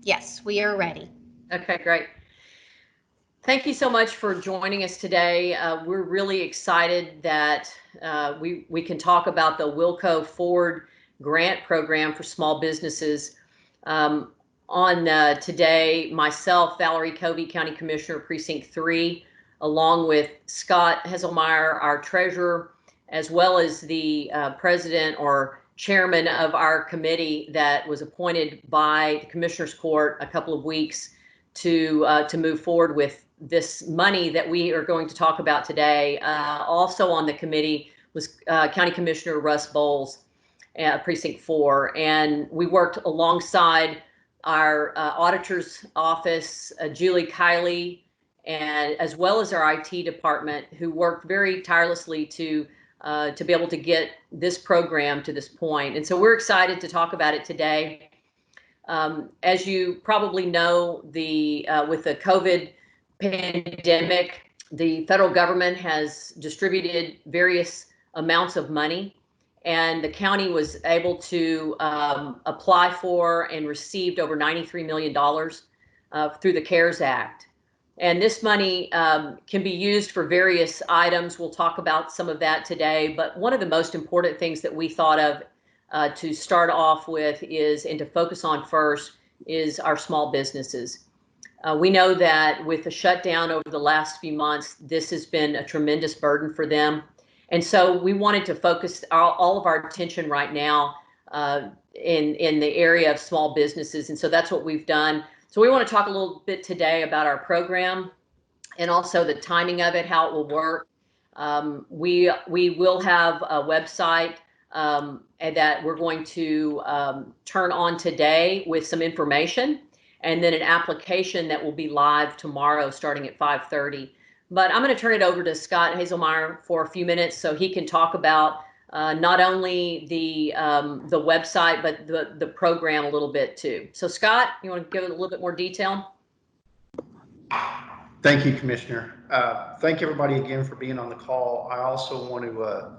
Yes, we are ready. Okay, great. Thank you so much for joining us today. We're really excited that we can talk about the Wilco Forward Grant Program for small businesses. On today, myself, Valerie, Covey County Commissioner, Precinct 3, along with Scott Heselmeyer, our treasurer, as well as the president or chairman of our committee that was appointed by the Commissioners Court a couple of weeks to move forward with this money that we are going to talk about today. Also on the committee was County Commissioner Russ Bowles, Precinct 4, and we worked alongside our auditor's office, Julie Kiley, and as well as our IT department, who worked very tirelessly to be able to get this program to this point. And so we're excited to talk about it today. As you probably know, with the COVID pandemic, the federal government has distributed various amounts of money, and the county was able to apply for and received over $93 million through the CARES Act. And this money can be used for various items. We'll talk about some of that today, but one of the most important things that we thought of to start off with and to focus on first is our small businesses. We know that with the shutdown over the last few months, this has been a tremendous burden for them. And so we wanted to focus all of our attention right now in the area of small businesses. And so that's what we've done. So we want to talk a little bit today about our program and also the timing of it, how it will work. We will have a website and that we're going to turn on today with some information, and then an application that will be live tomorrow starting at 5:30. But I'm going to turn it over to Scott Heselmeyer for a few minutes so he can talk about not only the website, but the program a little bit too. So Scott, you want to give it a little bit more detail? Thank you, Commissioner. Thank everybody again for being on the call. I also want to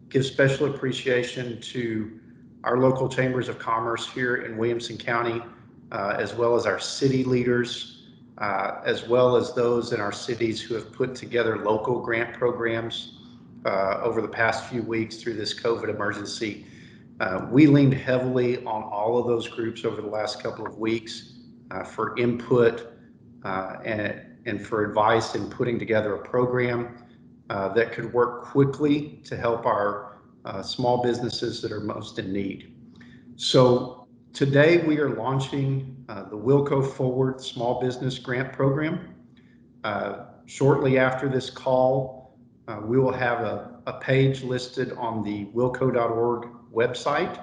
give special appreciation to our local chambers of commerce here in Williamson County, as well as our city leaders, as well as those in our cities who have put together local grant programs over the past few weeks through this COVID emergency. We leaned heavily on all of those groups over the last couple of weeks for input and for advice in putting together a program that could work quickly to help our small businesses that are most in need. So today we are launching the Wilco Forward Small Business Grant Program. Shortly after this call, we will have a page listed on the wilco.org website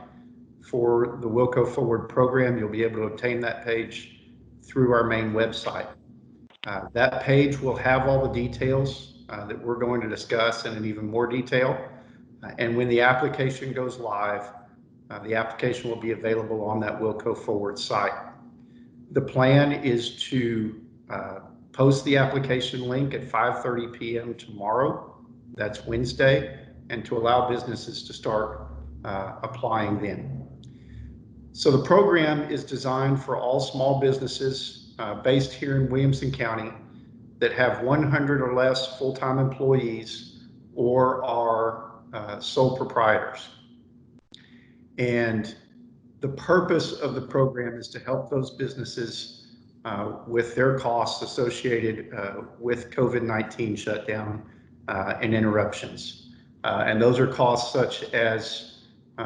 for the Wilco Forward program. You'll be able to obtain that page through our main website. That page will have all the details that we're going to discuss in even more detail. And when the application goes live, the application will be available on that Wilco Forward site. The plan is to post the application link at 5:30 p.m. tomorrow. That's Wednesday, and to allow businesses to start applying then. So the program is designed for all small businesses based here in Williamson County that have 100 or less full-time employees or are sole proprietors. And the purpose of the program is to help those businesses with their costs associated with COVID-19 shutdown and interruptions. And those are costs such as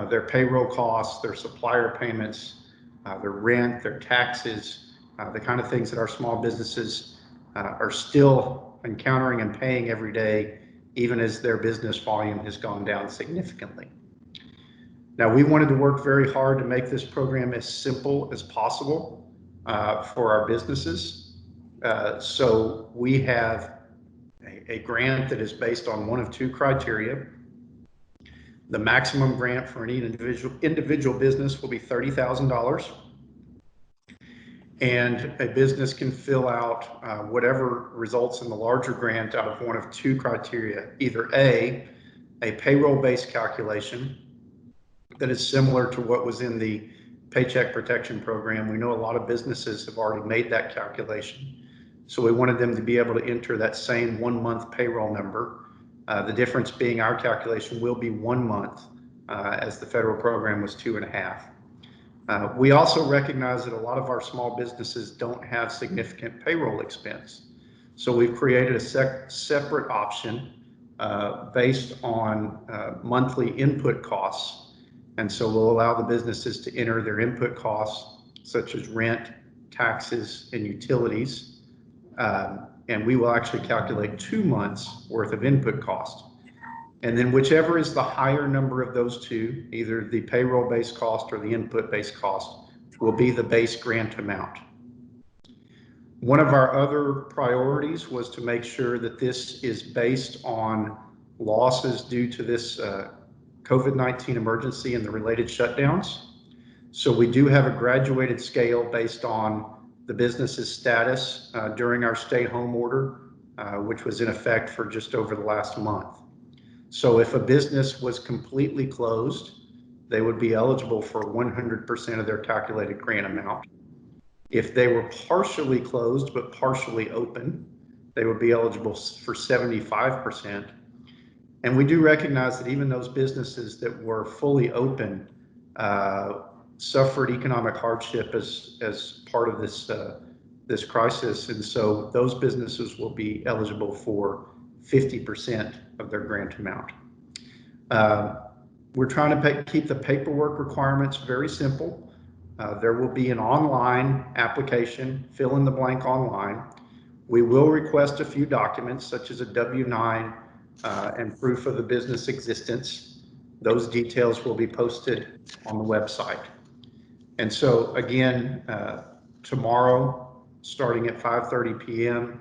their payroll costs, their supplier payments, their rent, their taxes, the kind of things that our small businesses are still encountering and paying every day, even as their business volume has gone down significantly. Now, we wanted to work very hard to make this program as simple as possible for our businesses. So we have a grant that is based on one of two criteria. The maximum grant for any individual business will be $30,000. And a business can fill out whatever results in the larger grant out of one of two criteria, either a payroll-based calculation that is similar to what was in the Paycheck Protection Program. We know a lot of businesses have already made that calculation. So we wanted them to be able to enter that same 1 month payroll number. The difference being our calculation will be 1 month, as the federal program was 2.5. We also recognize that a lot of our small businesses don't have significant payroll expense. So we've created a separate option based on monthly input costs. And so we'll allow the businesses to enter their input costs, such as rent, taxes, and utilities. And we will actually calculate 2 months worth of input cost. And then whichever is the higher number of those two, either the payroll-based cost or the input-based cost, will be the base grant amount. One of our other priorities was to make sure that this is based on losses due to this COVID-19 emergency and the related shutdowns. So we do have a graduated scale based on the business's status during our stay-home order, which was in effect for just over the last month. So if a business was completely closed, they would be eligible for 100% of their calculated grant amount. If they were partially closed but partially open, they would be eligible for 75%. And we do recognize that even those businesses that were fully open suffered economic hardship as part of this crisis. And so those businesses will be eligible for 50% of their grant amount. We're trying to keep the paperwork requirements very simple. There will be an online application, fill in the blank online. We will request a few documents such as a W-9 and proof of the business existence. Those details will be posted on the website. And so again, tomorrow, starting at 5:30 p.m.,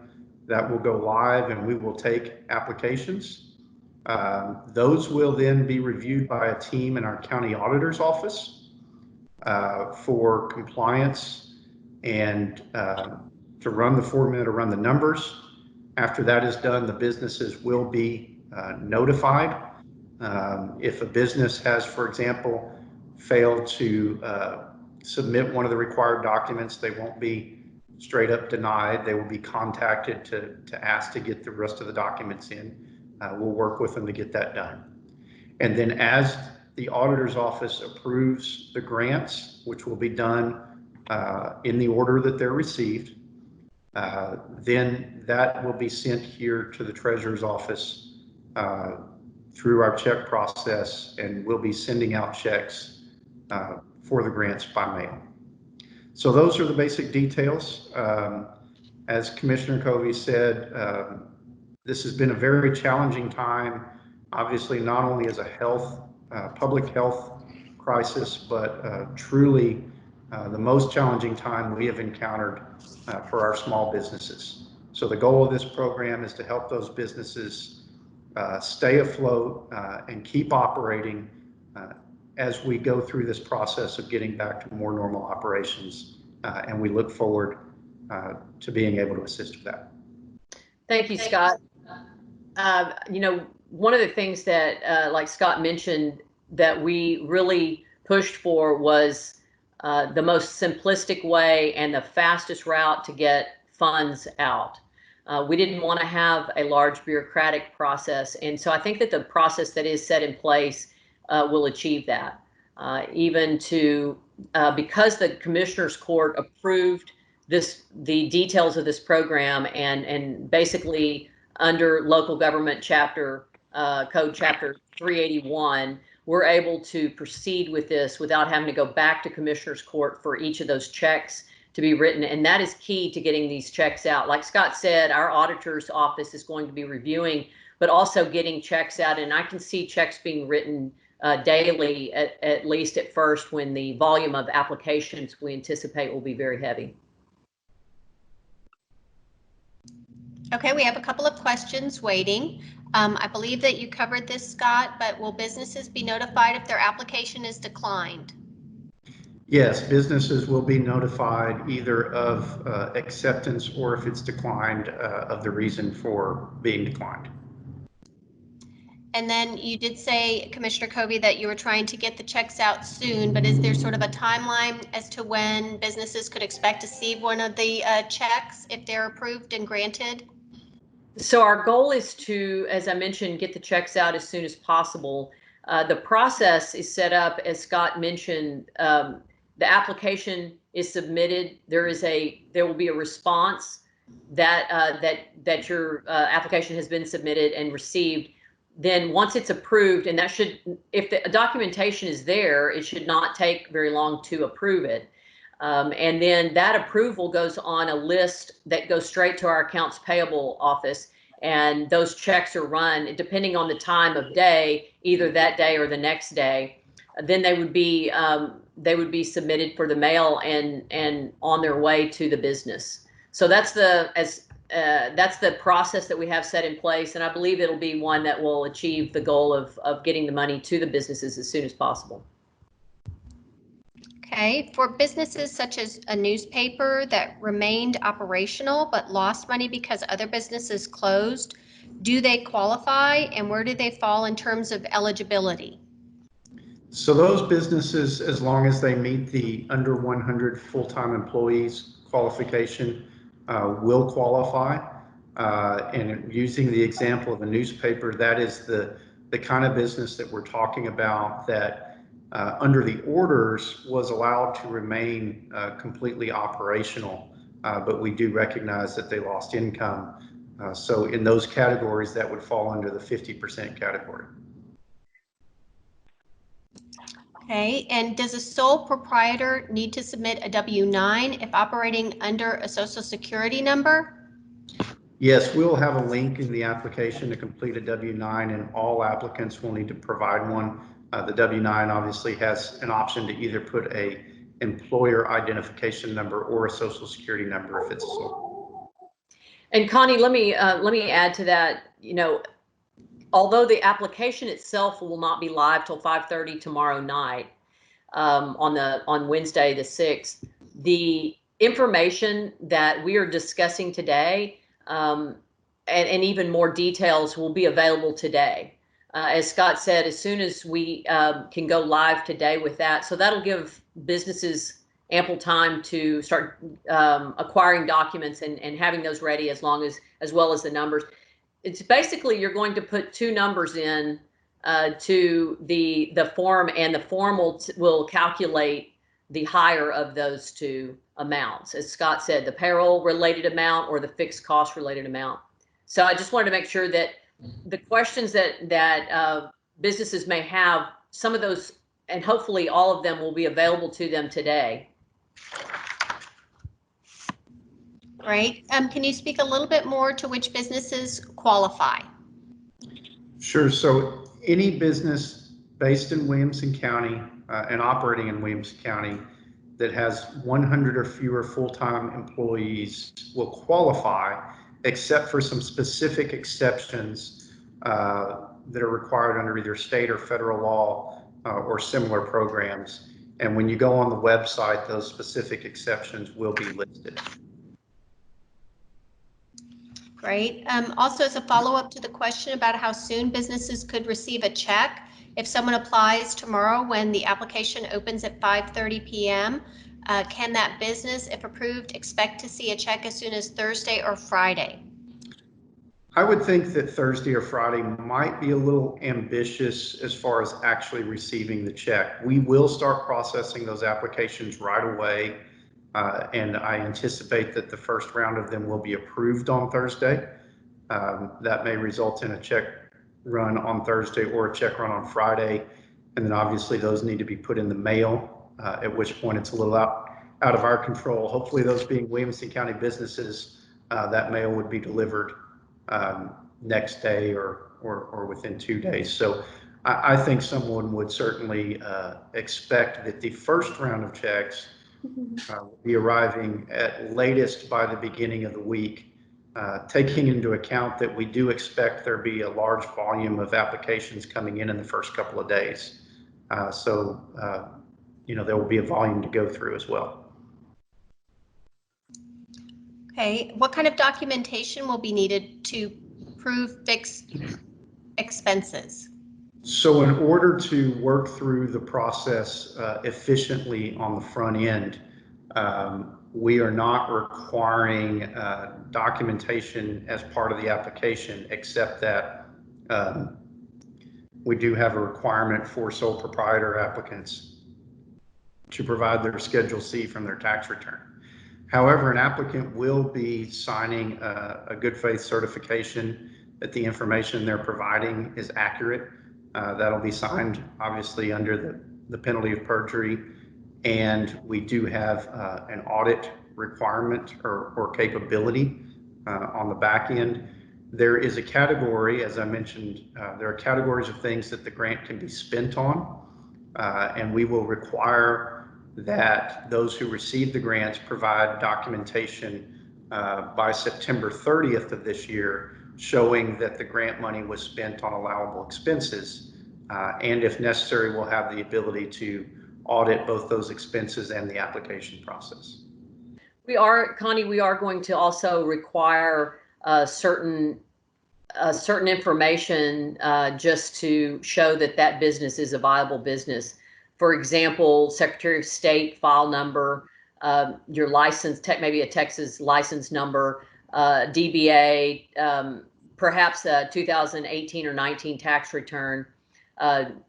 that will go live and we will take applications. Those will then be reviewed by a team in our county auditor's office for compliance and to run the formula, to run the numbers. After that is done, the businesses will be notified. If a business has, for example, failed to submit one of the required documents, they won't be straight up denied. They will be contacted to ask to get the rest of the documents in. We'll work with them to get that done. And then as the auditor's office approves the grants, which will be done in the order that they're received, then that will be sent here to the treasurer's office through our check process, and we'll be sending out checks for the grants by mail. So those are the basic details. As Commissioner Covey said, this has been a very challenging time, obviously not only as a public health crisis, but truly the most challenging time we have encountered for our small businesses. So the goal of this program is to help those businesses stay afloat and keep operating as we go through this process of getting back to more normal operations. And we look forward to being able to assist with that. Thank you, Scott. You know, one of the things that, like Scott mentioned, that we really pushed for was the most simplistic way and the fastest route to get funds out. We didn't want to have a large bureaucratic process. And so I think that the process that is set in place will achieve that. Even to, because the Commissioner's Court approved the details of this program, and basically under local government chapter, code chapter 381, we're able to proceed with this without having to go back to Commissioner's Court for each of those checks to be written. And that is key to getting these checks out. Like Scott said, our auditor's office is going to be reviewing, but also getting checks out. And I can see checks being written daily, at least at first, when the volume of applications we anticipate will be very heavy. Okay, we have a couple of questions waiting. I believe that you covered this, Scott, but will businesses be notified if their application is declined? Yes, businesses will be notified either of acceptance, or if it's declined, of the reason for being declined. And then you did say, Commissioner Covey, that you were trying to get the checks out soon, but is there sort of a timeline as to when businesses could expect to see one of the checks if they're approved and granted? So our goal is to, as I mentioned, get the checks out as soon as possible. The process is set up, as Scott mentioned, the application is submitted. There will be a response that your application has been submitted and received. Then once it's approved, and if the documentation is there, it should not take very long to approve it. And then that approval goes on a list that goes straight to our accounts payable office, and those checks are run depending on the time of day, either that day or the next day. Then they would be submitted for the mail and on their way to the business. So that's the process that we have set in place, and I believe it'll be one that will achieve the goal of getting the money to the businesses as soon as possible. Okay, for businesses such as a newspaper that remained operational but lost money because other businesses closed, do they qualify, and where do they fall in terms of eligibility? So those businesses, as long as they meet the under 100 full-time employees qualification, will qualify. And using the example of a newspaper, that is the kind of business that we're talking about that under the orders was allowed to remain completely operational, but we do recognize that they lost income. So in those categories, that would fall under the 50% category. Okay, and does a sole proprietor need to submit a W-9 if operating under a social security number? Yes, we'll have a link in the application to complete a W-9, and all applicants will need to provide one. The W-9 obviously has an option to either put a employer identification number or a social security number if it's a sole. And Connie, let me add to that. Although the application itself will not be live till 5:30 tomorrow night, on Wednesday the 6th, the information that we are discussing today, and even more details, will be available today. As Scott said, as soon as we can go live today with that, so that'll give businesses ample time to start acquiring documents and having those ready, as well as the numbers. It's basically, you're going to put two numbers in to the form, and the form will calculate the higher of those two amounts. As Scott said, the payroll related amount or the fixed cost related amount. So I just wanted to make sure that the questions that businesses may have, some of those, and hopefully all of them, will be available to them today. Right. Can you speak a little bit more to which businesses qualify? Sure. So any business based in Williamson County and operating in Williamson County that has 100 or fewer full-time employees will qualify, except for some specific exceptions that are required under either state or federal law or similar programs. And when you go on the website, those specific exceptions will be listed. Great. Also, as a follow-up to the question about how soon businesses could receive a check, if someone applies tomorrow when the application opens at 5:30 p.m., can that business, if approved, expect to see a check as soon as Thursday or Friday? I would think that Thursday or Friday might be a little ambitious as far as actually receiving the check. We will start processing those applications right away. And I anticipate that the first round of them will be approved on Thursday. That may result in a check run on Thursday or a check run on Friday. And then obviously those need to be put in the mail, at which point it's a little out of our control. Hopefully, those being Williamson County businesses, that mail would be delivered next day or within 2 days. So I think someone would certainly expect that the first round of checks will be arriving at latest by the beginning of the week, taking into account that we do expect there be a large volume of applications coming in the first couple of days. So there will be a volume to go through as well. Okay, what kind of documentation will be needed to prove fixed expenses? So in order to work through the process efficiently on the front end, we are not requiring documentation as part of the application, except that we do have a requirement for sole proprietor applicants to provide their Schedule C from their tax return. However, an applicant will be signing a good faith certification that the information they're providing is accurate. That'll be signed, obviously, under the penalty of perjury. And we do have an audit requirement or capability on the back end. There is a category, as I mentioned, there are categories of things that the grant can be spent on, and we will require that those who receive the grants provide documentation by September 30th of this year, showing that the grant money was spent on allowable expenses. And if necessary, we'll have the ability to audit both those expenses and the application process. Connie, we are going to also require certain information just to show that that business is a viable business. For example, Secretary of State file number, your license, maybe a Texas license number, DBA, perhaps a 2018 or 19 tax return.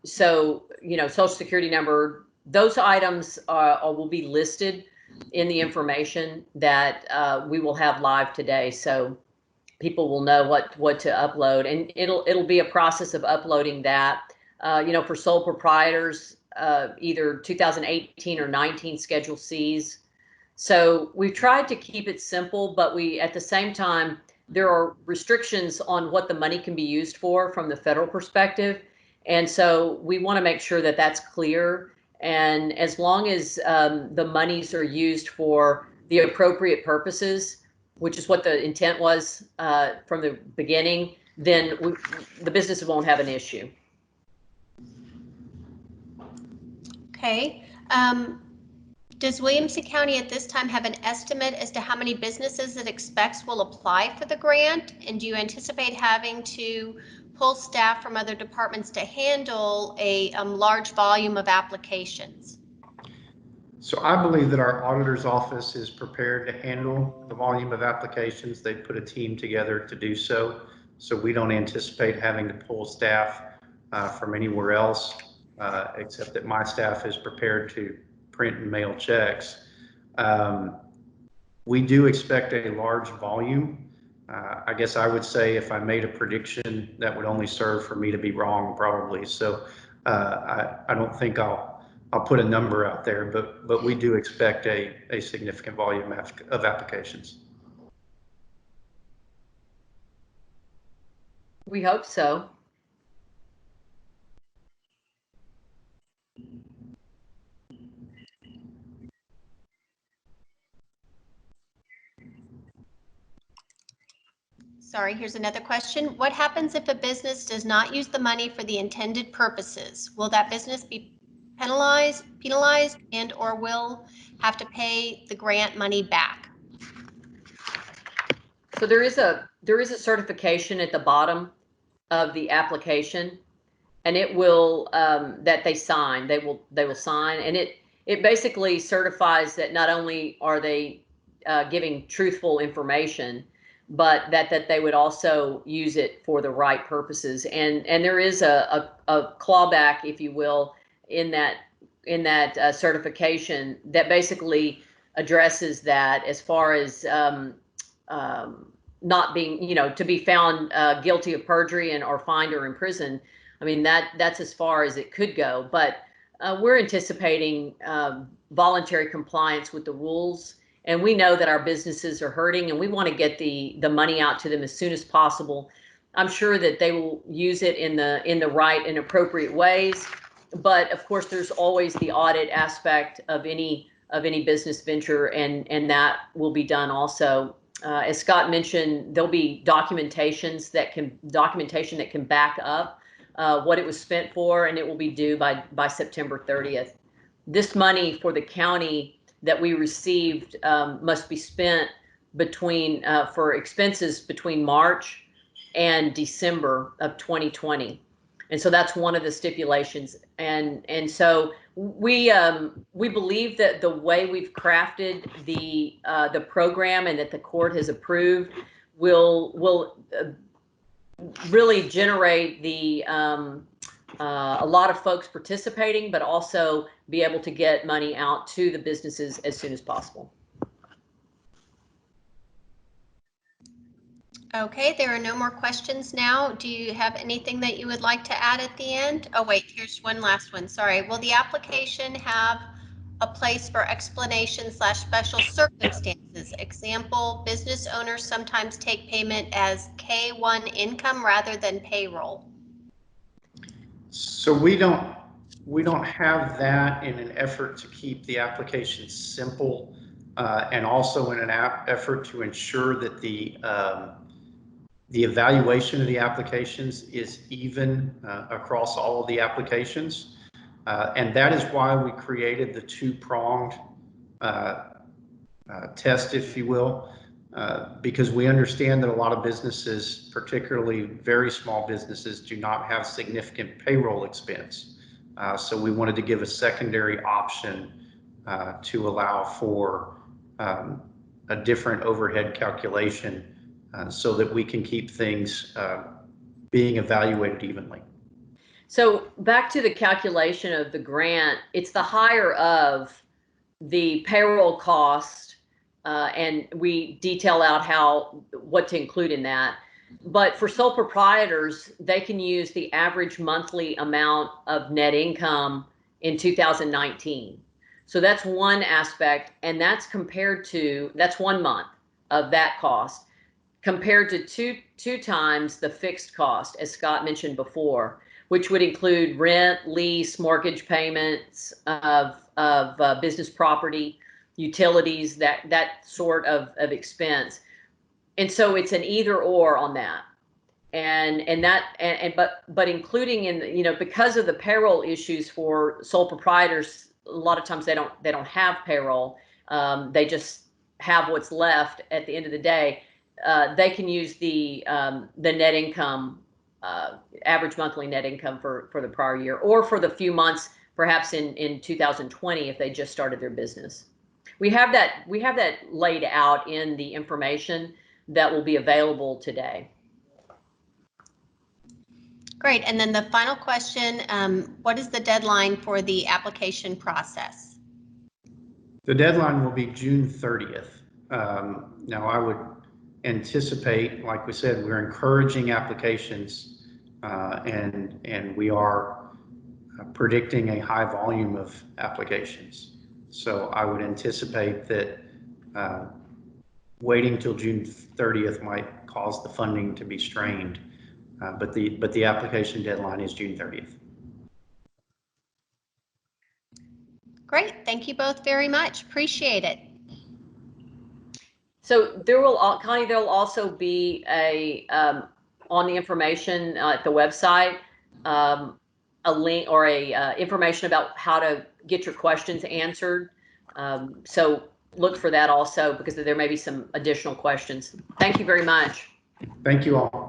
So, Social Security number, those items will be listed in the information that we will have live today. So people will know what to upload, and it'll be a process of uploading that. For sole proprietors, either 2018 or 19 Schedule Cs. So we've tried to keep it simple, but at the same time, there are restrictions on what the money can be used for from the federal perspective. And so we want to make sure that that's clear. And as long as the monies are used for the appropriate purposes, which is what the intent was from the beginning, then the businesses won't have an issue. Okay. Does Williamson County at this time have an estimate as to how many businesses it expects will apply for the grant? And do you anticipate having to pull staff from other departments to handle a large volume of applications? So I believe that our auditor's office is prepared to handle the volume of applications. They've put a team together to do so. So we don't anticipate having to pull staff from anywhere else, except that my staff is prepared to print and mail checks. We do expect a large volume. I guess I would say if I made a prediction, that would only serve for me to be wrong, probably. So I don't think I'll put a number out there, but we do expect a significant volume of applications. We hope so. Sorry, here's another question. What happens if a business does not use the money for the intended purposes? Will that business be penalized and or will have to pay the grant money back? So there is a certification at the bottom of the application, and it will that they sign. They will sign, and it basically certifies that not only are they giving truthful information, but that they would also use it for the right purposes. And there is a clawback, if you will, in that certification that basically addresses that as far as not being, to be found guilty of perjury and or fined or imprisoned. I mean, that's as far as it could go. But we're anticipating voluntary compliance with the rules. And we know that our businesses are hurting, and we want to get the money out to them as soon as possible. I'm sure that they will use it in the right and appropriate ways. But of course, there's always the audit aspect of any business venture, and that will be done also. As Scott mentioned, there'll be documentation that can back up what it was spent for, and it will be due by September 30th. This money for the county that we received must be spent for expenses between March and December of 2020. And so that's one of the stipulations. And so we believe that the way we've crafted the program and that the court has approved will really generate a lot of folks participating, but also be able to get money out to the businesses as soon as possible. Okay, there are no more questions now. Do you have anything that you would like to add at the end? Oh, wait, here's one last one. Sorry. Will the application have a place for explanation/special circumstances? Example, business owners sometimes take payment as K-1 income rather than payroll. So we don't have that in an effort to keep the application simple, and also in an effort to ensure that the evaluation of the applications is even across all of the applications. And that is why we created the two-pronged test, if you will, because we understand that a lot of businesses, particularly very small businesses, do not have significant payroll expense. So we wanted to give a secondary option to allow for a different overhead calculation so that we can keep things being evaluated evenly. So back to the calculation of the grant, it's the higher of the payroll cost, and we detail out what to include in that. But for sole proprietors, they can use the average monthly amount of net income in 2019. So that's one aspect, and that's 1 month of that cost, compared to two times the fixed cost, as Scott mentioned before, which would include rent, lease, mortgage payments of business property, utilities, that sort of expense. And so it's an either or on that. But including in, because of the payroll issues for sole proprietors, a lot of times they don't have payroll. They just have what's left at the end of the day. They can use the net income, average monthly net income for the prior year, or for the few months perhaps in 2020 if they just started their business. We have that laid out in the information that will be available today. Great. And then the final question, what is the deadline for the application process? The deadline will be June 30th. Now I would anticipate, like we said, we're encouraging applications, and we are predicting a high volume of applications. So I would anticipate that waiting till June 30th might cause the funding to be strained, but the application deadline is June 30th. Great. Thank you both very much. Appreciate it. So Connie, there will also be on the information at the website, a link or information about how to get your questions answered. So look for that also, because there may be some additional questions. Thank you very much. Thank you all.